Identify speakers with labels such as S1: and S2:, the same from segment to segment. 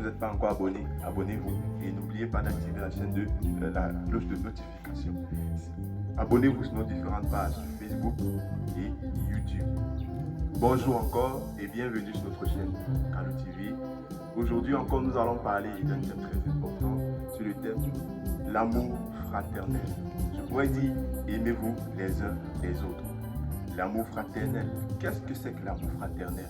S1: vous n'êtes pas encore abonné, abonnez-vous et n'oubliez pas d'activer la chaîne de la cloche de notification. Abonnez-vous sur nos différentes pages Facebook et YouTube. Bonjour encore et bienvenue sur notre chaîne Carlo TV. Aujourd'hui encore, nous allons parler d'un thème très important sur le thème l'amour fraternel. Je pourrais dire aimez-vous les uns les autres. L'amour fraternel. Qu'est-ce que c'est que l'amour fraternel?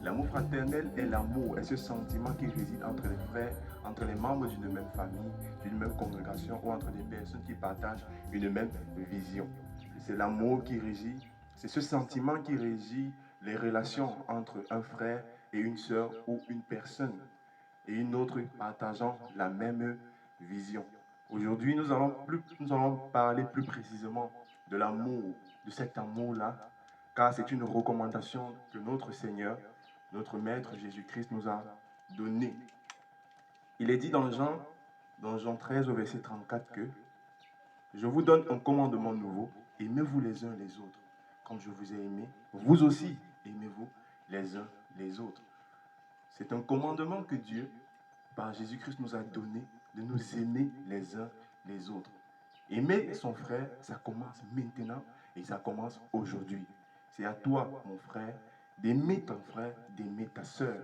S1: L'amour fraternel est l'amour, est ce sentiment qui réside entre les frères, entre les membres d'une même famille, d'une même congrégation ou entre des personnes qui partagent une même vision. C'est l'amour qui régit, c'est ce sentiment qui régit les relations entre un frère et une sœur ou une personne et une autre partageant la même vision. Aujourd'hui, nous allons parler plus précisément de l'amour, de cet amour-là, car c'est une recommandation que notre Seigneur, notre Maître Jésus-Christ nous a donnée. Il est dit dans Jean 13 au verset 34 que « Je vous donne un commandement nouveau, aimez-vous les uns les autres. Comme je vous ai aimé, vous aussi aimez-vous les uns les autres. » C'est un commandement que Dieu, par Jésus-Christ, nous a donné de nous aimer les uns les autres. Aimer son frère, ça commence maintenant et ça commence aujourd'hui. C'est à toi, mon frère, d'aimer ton frère, d'aimer ta sœur.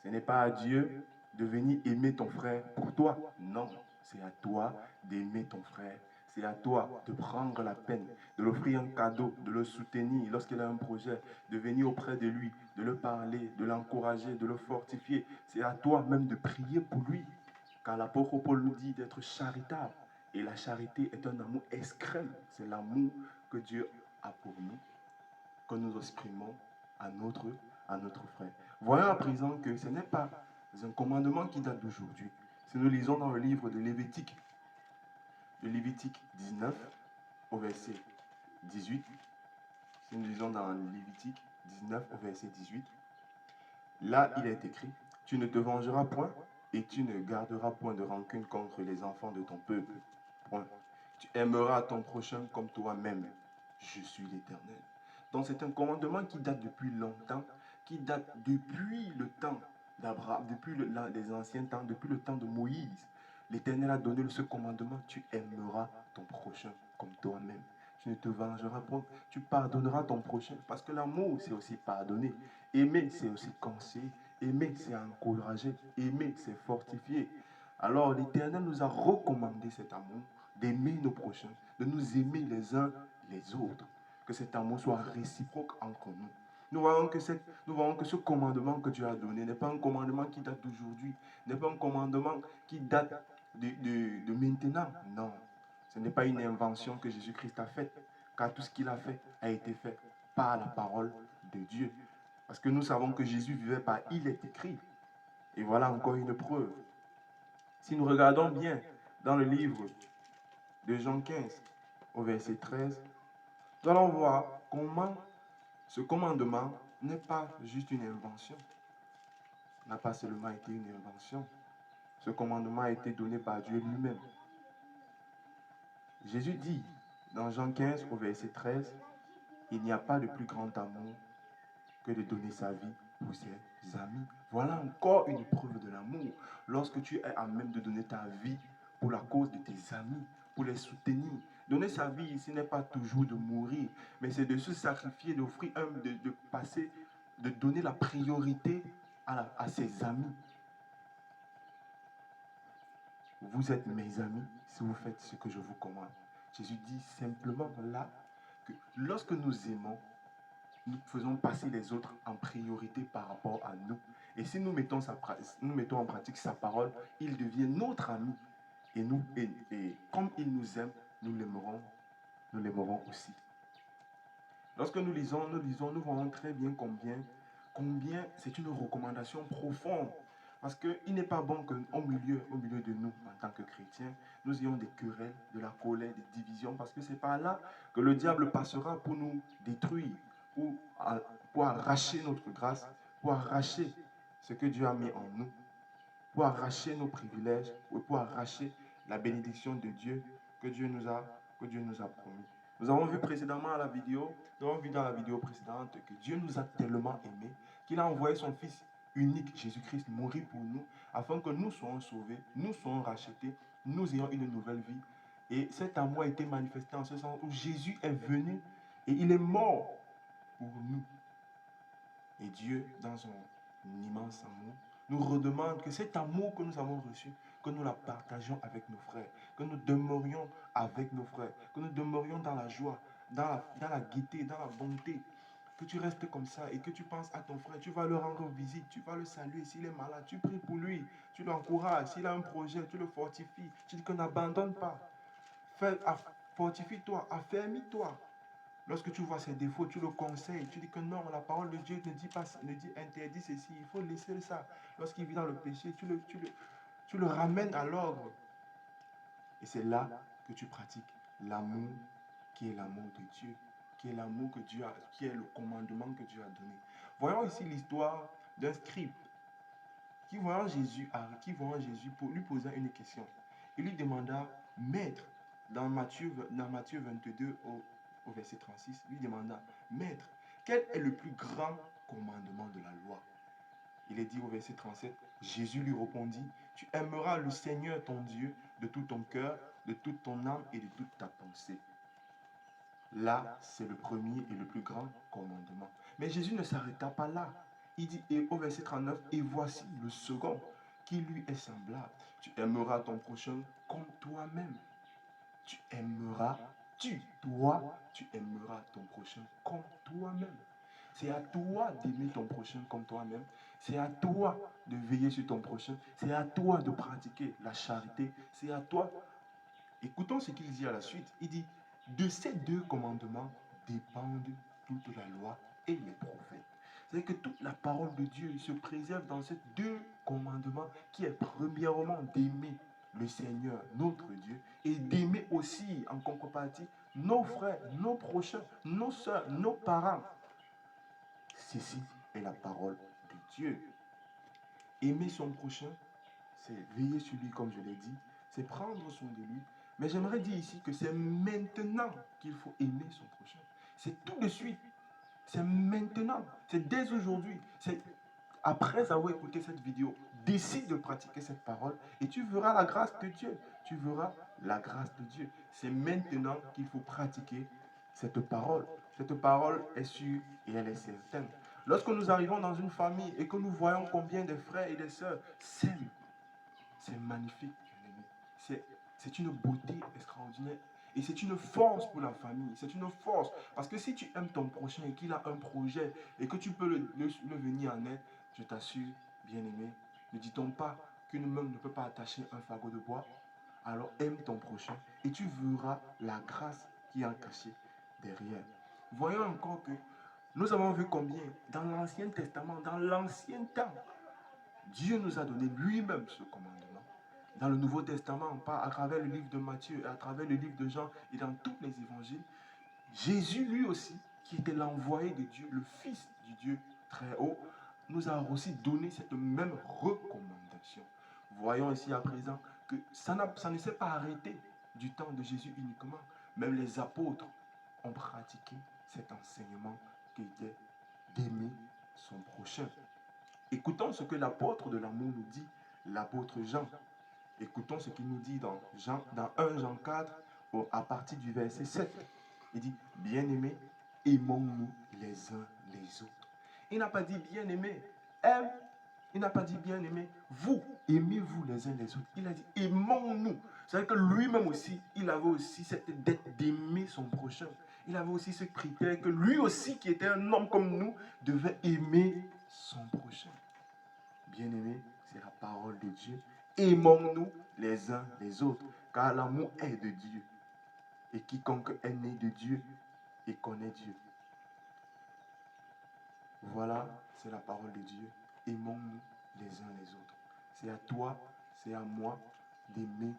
S1: Ce n'est pas à Dieu de venir aimer ton frère pour toi. Non, c'est à toi d'aimer ton frère. C'est à toi de prendre la peine, de l'offrir un cadeau, de le soutenir lorsqu'il a un projet, de venir auprès de lui, de le parler, de l'encourager, de le fortifier. C'est à toi même de prier pour lui. Car l'apôtre Paul nous dit d'être charitable. Et la charité est un amour extrême. C'est l'amour que Dieu a pour nous, que nous exprimons à notre frère. Voyons à présent que ce n'est pas un commandement qui date d'aujourd'hui. Si nous lisons dans le livre de Lévitique 19 au verset 18, si nous lisons dans Lévitique 19 au verset 18, là il est écrit, « Tu ne te vengeras point et tu ne garderas point de rancune contre les enfants de ton peuple. Point. Tu aimeras ton prochain comme toi-même. Je suis l'Éternel. » Donc c'est un commandement qui date depuis longtemps, qui date depuis le temps d'Abraham, depuis les anciens temps, depuis le temps de Moïse. L'Éternel a donné ce commandement, tu aimeras ton prochain comme toi-même. Tu ne te vengeras point, tu pardonneras ton prochain. Parce que l'amour, c'est aussi pardonner. Aimer, c'est aussi conseiller. Aimer, c'est encourager. Aimer, c'est fortifier. Alors l'Éternel nous a recommandé cet amour, d'aimer nos prochains, de nous aimer les uns les autres. Que cet amour soit réciproque entre nous. Nous voyons que ce commandement que Dieu a donné n'est pas un commandement qui date d'aujourd'hui, n'est pas un commandement qui date de maintenant. Non, ce n'est pas une invention que Jésus-Christ a faite, car tout ce qu'il a fait a été fait par la parole de Dieu. Parce que nous savons que Jésus vivait par « il est écrit ». Et voilà encore une preuve. Si nous regardons bien dans le livre de Jean 15, au verset 13, nous allons voir comment ce commandement n'est pas juste une invention, n'a pas seulement été une invention. Ce commandement a été donné par Dieu lui-même. Jésus dit dans Jean 15 au verset 13, « Il n'y a pas de plus grand amour que de donner sa vie pour ses amis. » Voilà encore une preuve de l'amour. Lorsque tu es à même de donner ta vie pour la cause de tes amis, pour les soutenir. Donner sa vie ici n'est pas toujours de mourir, mais c'est de se sacrifier, d'offrir de passer, de donner la priorité à ses amis. Vous êtes mes amis si vous faites ce que je vous commande. Jésus dit simplement là que lorsque nous aimons, nous faisons passer les autres en priorité par rapport à nous. Et si nous mettons en pratique sa parole, il devient notre ami. Et comme il nous aime, nous l'aimerons aussi. Lorsque nous lisons, nous voyons très bien combien c'est une recommandation profonde. Parce qu'il n'est pas bon qu'au milieu de nous, en tant que chrétiens, nous ayons des querelles, de la colère, des divisions, parce que c'est par là que le diable passera pour nous détruire, pour arracher notre grâce, pour arracher ce que Dieu a mis en nous, pour arracher nos privilèges, pour arracher la bénédiction de Dieu que Dieu nous a promis. Nous avons vu précédemment dans la vidéo précédente que Dieu nous a tellement aimés qu'il a envoyé son Fils unique, Jésus-Christ, mourir pour nous, afin que nous soyons sauvés, nous soyons rachetés, nous ayons une nouvelle vie. Et cet amour a été manifesté en ce sens où Jésus est venu et il est mort pour nous. Et Dieu, dans son immense amour, nous redemande que cet amour que nous avons reçu, que nous la partagions avec nos frères, que nous demeurions avec nos frères, que nous demeurions dans la joie, dans la gaieté, dans la bonté, que tu restes comme ça et que tu penses à ton frère, tu vas le rendre visite, tu vas le saluer s'il est malade, tu pries pour lui, tu l'encourages, s'il a un projet, tu le fortifies, tu dis que n'abandonne pas, fortifie-toi, affermis-toi. Lorsque tu vois ses défauts, tu le conseilles, tu dis que non, la parole de Dieu ne dit pas, ne dit interdit ceci, il faut laisser ça. Lorsqu'il vit dans le péché, tu le ramènes à l'ordre. Et c'est là que tu pratiques l'amour qui est l'amour de Dieu, qui est l'amour que Dieu a, qui est le commandement que Dieu a donné. Voyons ici l'histoire d'un scribe qui voyant Jésus pour lui poser une question. Il lui demanda, Maître, dans Matthieu 22 au verset 36, lui demanda, Maître, quel est le plus grand commandement de la loi? Il est dit au verset 37, Jésus lui répondit, tu aimeras le Seigneur ton Dieu de tout ton cœur, de toute ton âme et de toute ta pensée. Là, c'est le premier et le plus grand commandement. Mais Jésus ne s'arrêta pas là. Il dit et au verset 39, et voici le second qui lui est semblable. Tu aimeras ton prochain comme toi-même. Tu aimeras ton prochain comme toi-même. C'est à toi d'aimer ton prochain comme toi-même. C'est à toi de veiller sur ton prochain. C'est à toi de pratiquer la charité. C'est à toi. Écoutons ce qu'il dit à la suite. Il dit, de ces deux commandements dépendent toute la loi et les prophètes. C'est-à-dire que toute la parole de Dieu se préserve dans ces deux commandements qui est premièrement d'aimer le Seigneur, notre Dieu, et d'aimer aussi en contrepartie nos frères, nos prochains, nos soeurs, nos parents. Ceci est la parole de Dieu. Aimer son prochain, c'est veiller sur lui comme je l'ai dit, c'est prendre soin de lui. Mais j'aimerais dire ici que c'est maintenant qu'il faut aimer son prochain. C'est tout de suite. C'est maintenant. C'est dès aujourd'hui. C'est après avoir écouté cette vidéo. Décide de pratiquer cette parole et tu verras la grâce de Dieu. Tu verras la grâce de Dieu. C'est maintenant qu'il faut pratiquer cette parole. Cette parole est sûre et elle est certaine. Lorsque nous arrivons dans une famille et que nous voyons combien de frères et de sœurs s'aiment, c'est magnifique, bien-aimé. C'est une beauté extraordinaire. Et c'est une force pour la famille. C'est une force. Parce que si tu aimes ton prochain et qu'il a un projet et que tu peux le venir en aide, je t'assure, bien-aimé, ne dit-on pas qu'une main ne peut pas attacher un fagot de bois? Alors aime ton prochain et tu verras la grâce qui est cachée derrière. Voyons encore que nous avons vu combien dans l'Ancien Testament, dans l'ancien temps, Dieu nous a donné lui-même ce commandement. Dans le Nouveau Testament, à travers le livre de Matthieu et à travers le livre de Jean et dans tous les évangiles, Jésus lui aussi, qui était l'envoyé de Dieu, le Fils du Dieu très haut, nous a aussi donné cette même recommandation. Voyons ici à présent que ça ne s'est pas arrêté du temps de Jésus uniquement. Même les apôtres ont pratiqué cet enseignement qui était d'aimer son prochain. Écoutons ce que l'apôtre de l'amour nous dit, l'apôtre Jean. Écoutons ce qu'il nous dit dans 1 Jean 4, à partir du verset 7. Il dit, bien-aimés, aimons-nous les uns les autres. Il n'a pas dit bien-aimés, aime. Il n'a pas dit bien-aimés, vous, aimez-vous les uns les autres. Il a dit, aimons-nous. C'est-à-dire que lui-même aussi, il avait aussi cette dette d'aimer son prochain. Il avait aussi ce critère que lui aussi, qui était un homme comme nous, devait aimer son prochain. Bien-aimés, c'est la parole de Dieu. Aimons-nous les uns les autres, car l'amour est de Dieu. Et quiconque est né de Dieu et connaît Dieu. Voilà, c'est la parole de Dieu. Aimons-nous les uns les autres. C'est à toi, c'est à moi d'aimer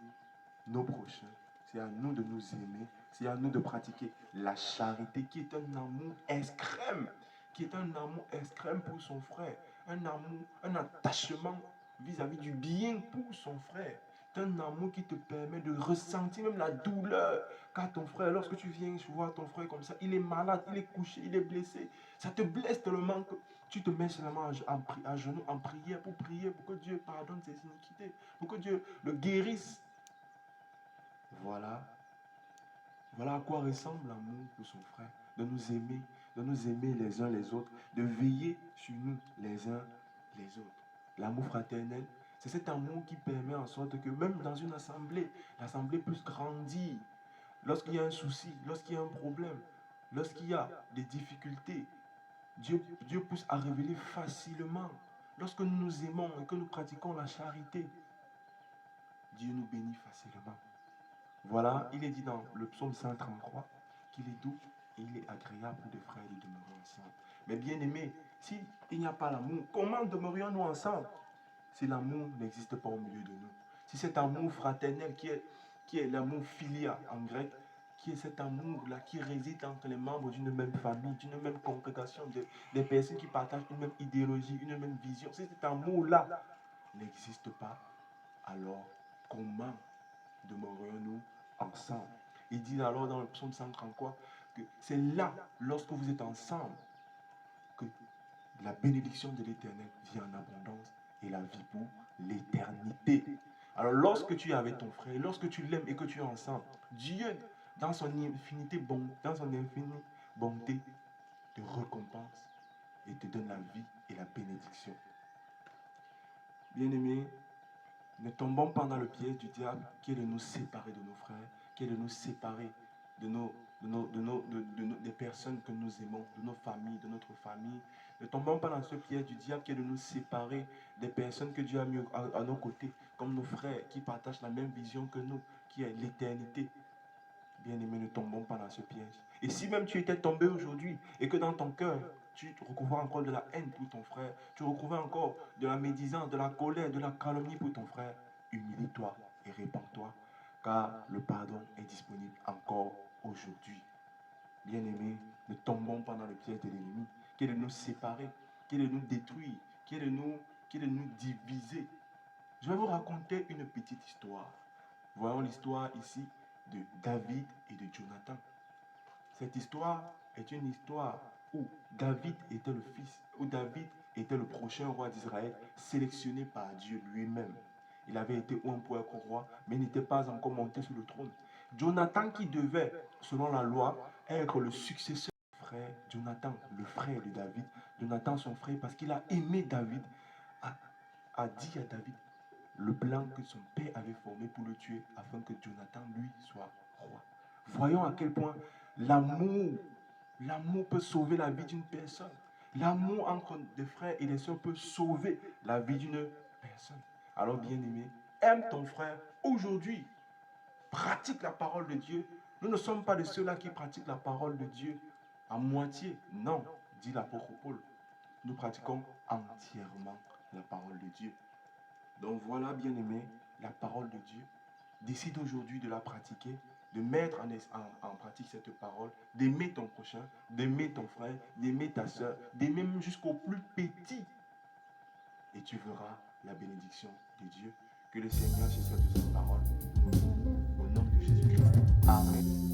S1: nos prochains. C'est à nous de nous aimer. C'est à nous de pratiquer la charité qui est un amour extrême. Qui est un amour extrême pour son frère. Un amour, un attachement vis-à-vis du bien pour son frère.
S2: C'est un amour qui te permet de ressentir même la douleur. Car ton frère, lorsque tu viens voir ton frère comme ça, il est malade, il est couché, il est blessé. Ça te blesse tellement que tu te mets seulement à genoux en prière pour prier pour que Dieu pardonne ses iniquités, pour que Dieu le guérisse. Voilà. Voilà à quoi ressemble l'amour pour son frère. De nous aimer les uns les autres, de veiller sur nous les uns les autres. L'amour fraternel, c'est cet amour qui permet en sorte que même dans une assemblée, l'assemblée puisse grandir. Lorsqu'il y a un souci, lorsqu'il y a un problème, lorsqu'il y a des difficultés, Dieu pousse à révéler facilement. Lorsque nous nous aimons et que nous pratiquons la charité, Dieu nous bénit facilement. Voilà, il est dit dans le psaume 133 qu'il est doux et il est agréable pour des frères de demeurer ensemble. Mais bien aimé, s'il n'y a pas l'amour, comment demeurions-nous ensemble si l'amour n'existe pas au milieu de nous? Si cet amour fraternel qui est l'amour philia en grec, qui est cet amour-là qui réside entre les membres d'une même famille, d'une même congrégation, des personnes qui partagent une même idéologie, une même vision, si cet amour-là n'existe pas, alors comment demeurions-nous ensemble? Il dit alors dans le psaume 133 que c'est là, lorsque vous êtes ensemble, que la bénédiction de l'Éternel vient en abondance et la vie pour l'éternité. Alors lorsque tu es avec ton frère, lorsque tu l'aimes et que tu es ensemble, Dieu, dans son infinité dans son infinie bonté, te récompense et te donne la vie et la bénédiction. Bien-aimés, ne tombons pas dans le piège du diable qui est de nous séparer de nos frères, qui est de nous séparer des personnes que nous aimons, de nos familles, de notre famille. Ne tombons pas dans ce piège du diable qui est de nous séparer des personnes que Dieu a mis à nos côtés, comme nos frères qui partagent la même vision que nous, qui est l'éternité. Bien-aimés, ne tombons pas dans ce piège. Et si même tu étais tombé aujourd'hui et que dans ton cœur, tu recouvres encore de la haine pour ton frère, tu recouvres encore de la médisance, de la colère, de la calomnie pour ton frère, humilie-toi et répands-toi, car le pardon est disponible encore aujourd'hui. Bien-aimés, ne tombons pas dans le piège de l'ennemi, qui est de nous séparer, qui est de nous détruire, qui est de nous diviser. Je vais vous raconter une petite histoire. Voyons l'histoire ici de David et de Jonathan. Cette histoire est une histoire où David était le fils, où David était le prochain roi d'Israël, sélectionné par Dieu lui-même. Il avait été oint pour être roi, mais n'était pas encore monté sur le trône. Jonathan, qui devait, selon la loi, être le successeur du frère, Jonathan, le frère de David, Jonathan, son frère, parce qu'il a aimé David, a dit à David le plan que son père avait formé pour le tuer afin que Jonathan, lui, soit roi. Voyons à quel point l'amour peut sauver la vie d'une personne. L'amour entre des frères et des sœurs peut sauver la vie d'une personne. Alors, bien-aimé, aime ton frère aujourd'hui. Pratique la parole de Dieu. Nous ne sommes pas de ceux-là qui pratiquent la parole de Dieu à moitié. Non, dit l'apôtre Paul. Nous pratiquons entièrement la parole de Dieu. Donc voilà, bien-aimé, la parole de Dieu. Décide aujourd'hui de la pratiquer, de mettre en pratique cette parole, d'aimer ton prochain, d'aimer ton frère, d'aimer ta soeur, d'aimer même jusqu'au plus petit. Et tu verras la bénédiction de Dieu. Que le Seigneur se serve de cette parole. Au nom de Jésus-Christ. Amen.